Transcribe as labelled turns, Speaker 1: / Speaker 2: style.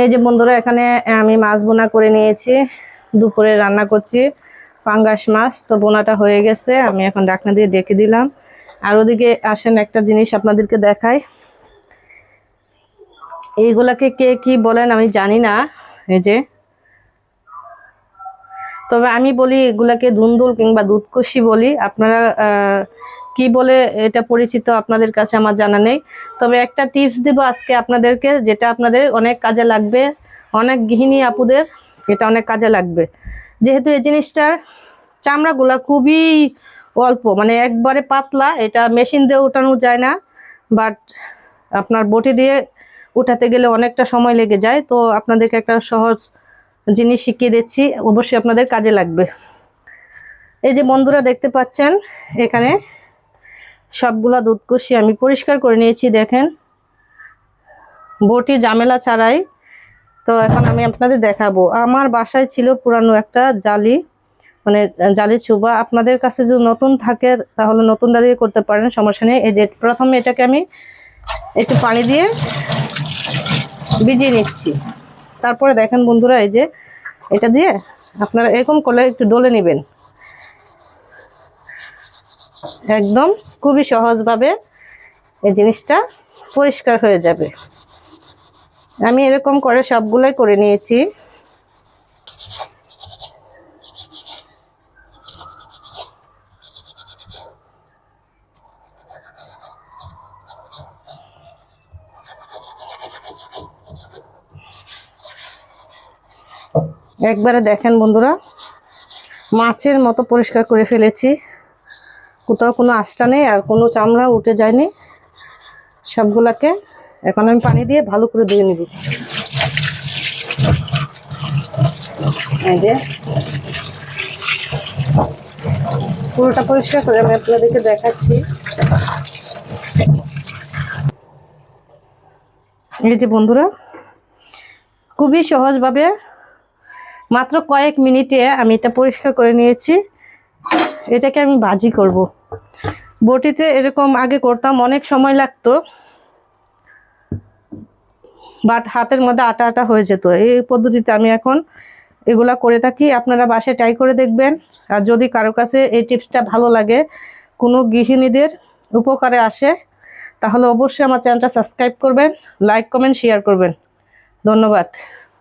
Speaker 1: এই যে বন্ধুরা, এখানে আমি মাছ বোনা করে নিয়েছি। দুপুরে রান্না করছি পাঙ্গাস মাছ। তো বোনাটা হয়ে গেছে, আমি এখন ঢাকনা দিয়ে ডেকে দিলাম। আর ওদিকে আসেন, একটা জিনিস আপনাদেরকে দেখাই। এইগুলাকে কে কি বলেন আমি জানি না, এই যে, তবে আমি বলি এগুলাকে ধুন্দুল কিংবা দুধকষি বলি। আপনারা কি বলে এটা পরিচিত আপনাদের কাছে আমার জানা নেই। তবে একটা টিপস দিব আজকে আপনাদেরকে, যেটা আপনাদের অনেক কাজে লাগবে, অনেক গৃহিণী আপুদের এটা অনেক কাজে লাগবে। যেহেতু এই জিনিসটার চামড়াগুলা খুবই অল্প, মানে একবারে পাতলা, এটা মেশিন দিয়ে উঠানো যায় না, বাট আপনার বটি দিয়ে উঠাতে গেলে অনেকটা সময় লেগে যায়। তো আপনাদেরকে একটা সহজ জিনিস শিখিয়ে দিচ্ছি, অবশ্যই আপনাদের কাজে লাগবে। এই যে বন্ধুরা দেখতে পাচ্ছেন, এখানে সবগুলা দুধকষি আমি পরিষ্কার করে নিয়েছি, দেখেন, বটি ঝামেলা ছাড়াই। তো এখন আমি আপনাদের দেখাবো। আমার বাসায় ছিল পুরানো একটা জালি, মানে জালি চুবা। আপনাদের কাছে যদি নতুন থাকে তাহলে নতুনটা দিয়ে করতে পারেন, সমস্যা নেই। এই যে প্রথমে এটাকে আমি একটু পানি দিয়ে ভিজিয়ে নিচ্ছি। তারপরে দেখেন বন্ধুরা, এই যে এটা দিয়ে আপনারা এরকম করলে একটু ডলে নেবেন, একদম খুবই সহজভাবে এই জিনিসটা পরিষ্কার হয়ে যাবে। আমি এরকম করে সবগুলাই করে নিয়েছি। একবারে দেখেন বন্ধুরা, মাছের মতো পরিষ্কার করে ফেলেছি। কোথাও কোনো আঁশটা নেই আর কোনো চামড়া উঠে যায়নি। সবগুলাকে এখন আমি পানি দিয়ে ভালো করে ধুয়ে নিব। এই যে পুরোটা পরিষ্কার করে আমি আপনাদেরকে দেখাচ্ছি। এই যে বন্ধুরা, খুবই সহজভাবে মাত্র কয়েক মিনিটে আমি এটা পরিষ্কার করে নিয়েছি। এটাকে আমি ভাজি করব। বটিতে এরকম আগে করতাম, অনেক সময় লাগতো, বাট হাতের মধ্যে আটা আটা হয়ে যেত। এই পদ্ধতিতে আমি এখন এগুলা করে থাকি। আপনারা বাসায় ট্রাই করে দেখবেন। আর যদি কারো কাছে এই টিপসটা ভালো লাগে, কোনো গৃহিণীদের উপকারে আসে, তাহলে অবশ্যই আমার চ্যানেলটা সাবস্ক্রাইব করবেন, লাইক কমেন্ট শেয়ার করবেন। ধন্যবাদ।